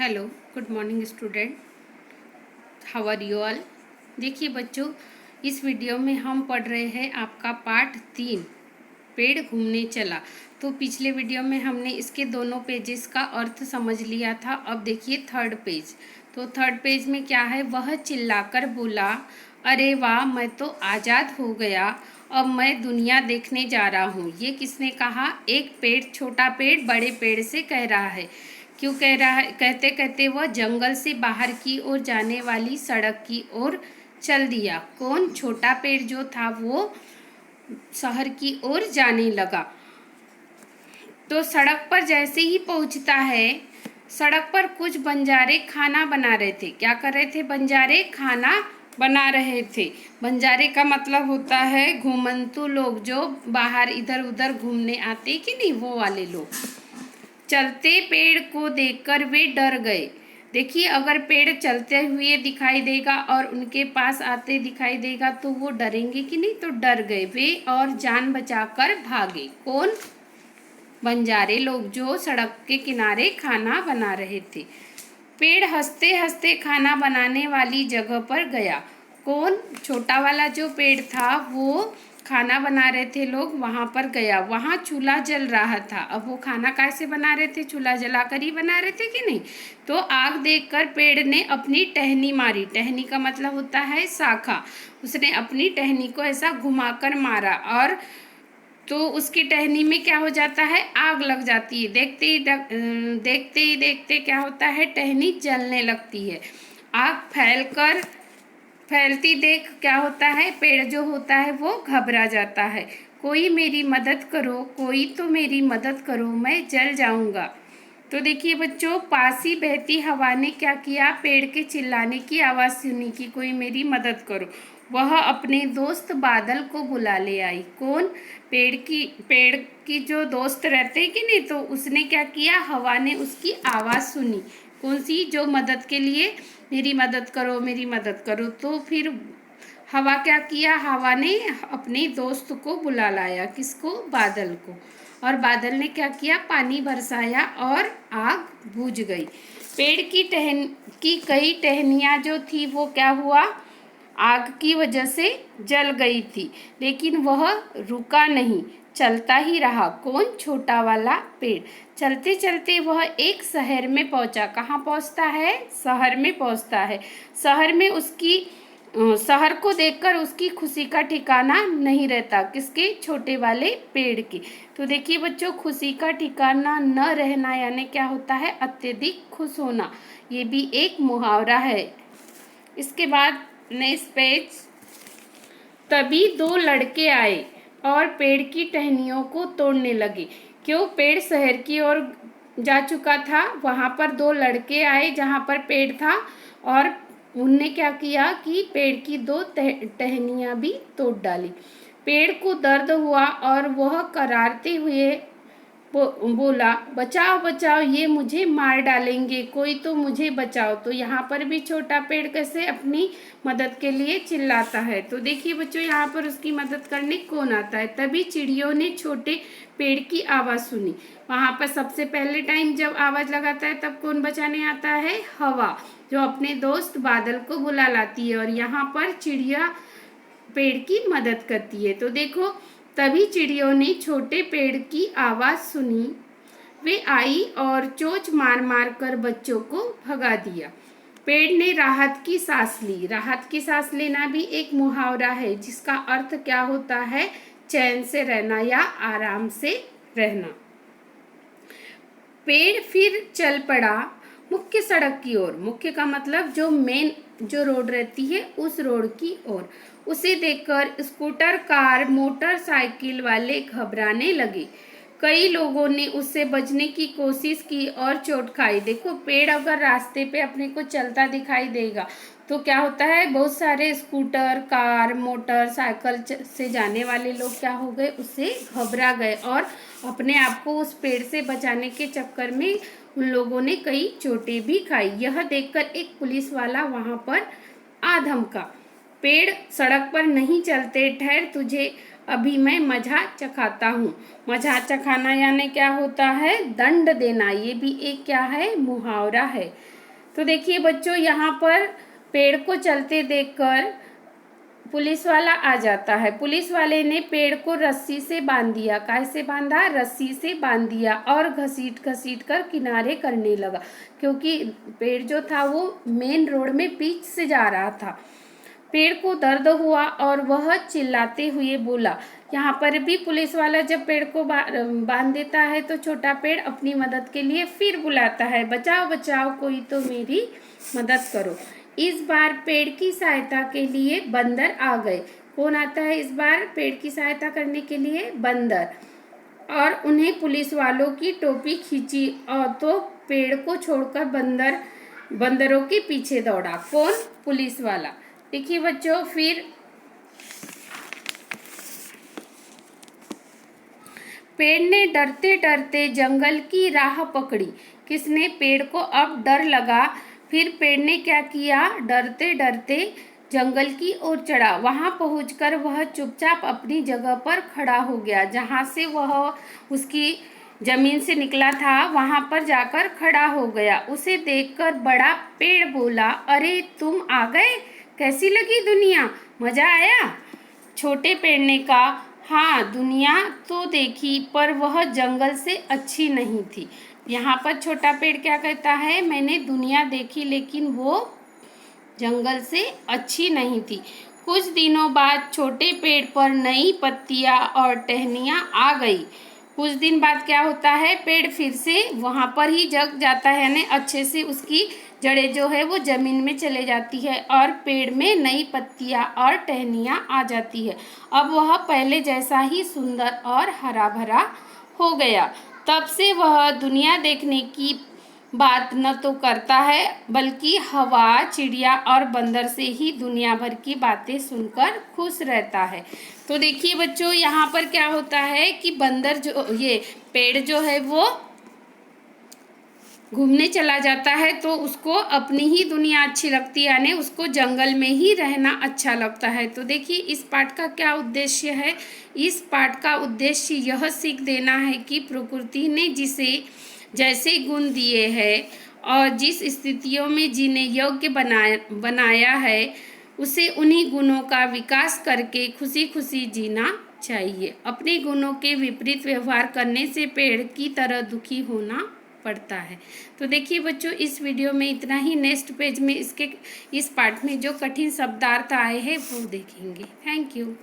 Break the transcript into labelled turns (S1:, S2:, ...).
S1: Hello, good morning student. How are you all. देखिए बच्चों, इस वीडियो में हम पढ़ रहे हैं आपका पार्ट 3, पेड़ घूमने चला। तो पिछले वीडियो में हमने इसके दोनों पेजेस का अर्थ समझ लिया था। अब देखिए थर्ड पेज। तो थर्ड पेज में क्या है, वह चिल्लाकर बोला, अरे वाह, मैं तो आज़ाद हो गया, अब मैं दुनिया देखने जा रहा हूँ। ये किसने कहा? एक पेड़, छोटा पेड़ बड़े पेड़ से कह रहा है। क्यों कह रहा है? कहते कहते वह जंगल से बाहर की ओर जाने वाली सड़क की ओर चल दिया। कौन? छोटा पेड़ जो था वो शहर की ओर जाने लगा। तो सड़क पर जैसे ही पहुंचता है, सड़क पर कुछ बंजारे खाना बना रहे थे। क्या कर रहे थे? बंजारे खाना बना रहे थे। बंजारे का मतलब होता है घुमंतू लोग, जो बाहर इधर उधर घूमने आते कि नहीं, वो वाले लोग। चलते पेड़ को देखकर वे डर गए। देखिए, अगर पेड़ चलते हुए दिखाई देगा और उनके पास आते दिखाई देगा तो वो डरेंगे कि नहीं? तो डर गए वे और जान बचाकर भागे। कौन? बंजारे लोग, जो सड़क के किनारे खाना बना रहे थे। पेड़ हंसते हंसते खाना बनाने वाली जगह पर गया। कौन? छोटा वाला जो पेड़ था वो खाना बना रहे थे लोग, वहां पर गया। वहां चूल्हा जल रहा था। अब वो खाना कैसे बना रहे थे? चूल्हा जलाकर ही बना रहे थे कि नहीं? तो आग देखकर पेड़ ने अपनी टहनी मारी। टहनी का मतलब होता है शाखा। उसने अपनी टहनी को ऐसा घुमाकर मारा और तो उसकी टहनी में क्या हो जाता है? आग लग जाती है। देखते ही देखते क्या होता है? टहनी जलने लगती है। आग फैलती देख क्या होता है? पेड़ जो होता है वो घबरा जाता है। कोई मेरी मदद करो, कोई तो मेरी मदद करो, मैं जल जाऊंगा। तो देखिए बच्चों, पास ही बहती हवा ने क्या किया? पेड़ के चिल्लाने की आवाज़ सुनी कि कोई मेरी मदद करो। वह अपने दोस्त बादल को बुला ले आई। कौन? पेड़ की जो दोस्त रहते हैं कि नहीं, तो उसने क्या किया? हवा ने उसकी आवाज़ सुनी। कौन सी? जो मदद के लिए, मेरी मदद करो, मेरी मदद करो। तो फिर हवा क्या किया? हवा ने अपने दोस्त को बुला लाया। किसको? बादल को। और बादल ने क्या किया? पानी बरसाया और आग बुझ गई। पेड़ की कई टहनियाँ जो थी वो क्या हुआ? आग की वजह से जल गई थी। लेकिन वह रुका नहीं, चलता ही रहा। कौन? छोटा वाला पेड़। चलते चलते वह एक शहर में पहुंचा। कहाँ पहुंचता है? शहर में पहुंचता है। शहर में शहर को देखकर उसकी खुशी का ठिकाना नहीं रहता। किसके? छोटे वाले पेड़ के। तो देखिए बच्चों, खुशी का ठिकाना न रहना यानी क्या होता है? अत्यधिक खुश होना। ये भी एक मुहावरा है। इसके बाद नेक्स्ट पेज। तभी दो लड़के आए और पेड़ की टहनियों को तोड़ने लगे। क्यों? पेड़ शहर की ओर जा चुका था। वहां पर दो लड़के आए जहां पर पेड़ था और उनने क्या किया कि पेड़ की दो टहनियाँ भी तोड़ डाली। पेड़ को दर्द हुआ और वह करारते हुए बोला, बचाओ बचाओ, ये मुझे मार डालेंगे, कोई तो मुझे बचाओ। तो यहाँ पर भी छोटा पेड़ कैसे अपनी मदद के लिए चिल्लाता है। तो देखिए बच्चों, यहाँ पर उसकी मदद करने कौन आता है? तभी चिड़ियों ने छोटे पेड़ की आवाज़ सुनी। वहाँ पर सबसे पहले टाइम जब आवाज़ लगाता है तब कौन बचाने आता है? हवा, जो अपने दोस्त बादल को बुला लाती है। और यहाँ पर चिड़िया पेड़ की मदद करती है। तो देखो, तभी चिड़ियों ने छोटे पेड़ की आवाज़ सुनी। वे आई और चोंच मार मार कर बच्चों को भगा दिया। पेड़ ने राहत की सांस ली। राहत की सांस लेना भी एक मुहावरा है जिसका अर्थ क्या होता है? चैन से रहना या आराम से रहना। पेड़ फिर चल पड़ा मुख्य सड़क की ओर। मुख्य का मतलब जो मेन जो रोड रहती है उस रोड की ओर। उसे देखकर स्कूटर, कार, मोटरसाइकिल वाले घबराने लगे। कई लोगों ने उससे बचने की कोशिश की और चोट खाई। देखो, पेड़ अगर रास्ते पे अपने को चलता दिखाई देगा तो क्या होता है? बहुत सारे स्कूटर, कार, मोटरसाइकिल से जाने वाले लोग क्या हो गए? उससे घबरा गए और अपने आप को उस पेड़ से बचाने के चक्कर में उन लोगों ने कई चोटें भी खाई। यह देखकर एक पुलिस वाला वहां पर आ धमका। पेड़ सड़क पर नहीं चलते, ठहर, तुझे अभी मैं मजा चखाता हूँ। मजा चखाना यानी क्या होता है? दंड देना। ये भी एक क्या है? मुहावरा है। तो देखिए बच्चों, यहाँ पर पेड़ को चलते देखकर पुलिस वाला आ जाता है। पुलिस वाले ने पेड़ को रस्सी से बांध दिया। कैसे बांधा? रस्सी से बांध दिया और घसीट घसीट कर किनारे करने लगा, क्योंकि पेड़ जो था वो मेन रोड में बीच से जा रहा था। पेड़ को दर्द हुआ और वह चिल्लाते हुए बोला। यहाँ पर भी पुलिस वाला जब पेड़ को बांध देता है तो छोटा पेड़ अपनी मदद के लिए फिर बुलाता है, बचाओ बचाओ, कोई तो मेरी मदद करो। इस बार पेड़ की सहायता के लिए बंदर आ गए। कौन आता है इस बार पेड़ की सहायता करने के लिए? बंदर। और उन्हें पुलिस वालों की टोपी खींची और तो पेड़ को छोड़कर बंदरों के पीछे दौड़ा। कौन? पुलिस वाला। देखिए बच्चों, फिर पेड़ ने डरते डरते जंगल की राह पकड़ी। किसने? पेड़ को अब डर लगा। फिर पेड़ ने क्या किया? डरते डरते जंगल की ओर चढ़ा। वहां पहुंचकर वह चुपचाप अपनी जगह पर खड़ा हो गया, जहां से वह उसकी जमीन से निकला था। वहां पर जाकर खड़ा हो गया। उसे देखकर बड़ा पेड़ बोला, अरे तुम आ गए, कैसी लगी दुनिया, मजा आया? छोटे पेड़ ने कहा, हाँ दुनिया तो देखी, पर वह जंगल से अच्छी नहीं थी। यहाँ पर छोटा पेड़ क्या कहता है? मैंने दुनिया देखी लेकिन वो जंगल से अच्छी नहीं थी। कुछ दिनों बाद छोटे पेड़ पर नई पत्तियां और टहनियाँ आ गई। कुछ दिन बाद क्या होता है? पेड़ फिर से वहाँ पर ही जग जाता है, यानी अच्छे से उसकी जड़ें जो है वो जमीन में चले जाती है और पेड़ में नई पत्तियां और टहनियाँ आ जाती है। अब वह पहले जैसा ही सुंदर और हरा भरा हो गया। तब से वह दुनिया देखने की बात न तो करता है, बल्कि हवा, चिड़िया और बंदर से ही दुनिया भर की बातें सुनकर खुश रहता है। तो देखिए बच्चों, यहाँ पर क्या होता है कि बंदर जो ये पेड़ जो है वो घूमने चला जाता है तो उसको अपनी ही दुनिया अच्छी लगती है, यानी उसको जंगल में ही रहना अच्छा लगता है। तो देखिए इस पाठ का क्या उद्देश्य है? इस पाठ का उद्देश्य यह सीख देना है कि प्रकृति ने जिसे जैसे गुण दिए हैं और जिस स्थितियों में जीने योग्य बनाया है, उसे उन्हीं गुणों का विकास करके खुशी खुशी जीना चाहिए। अपने गुणों के विपरीत व्यवहार करने से पेड़ की तरह दुखी होना पड़ता है। तो देखिए बच्चों, इस वीडियो में इतना ही। नेक्स्ट पेज में इस पार्ट में जो कठिन शब्दार्थ आए हैं वो देखेंगे। Thank you.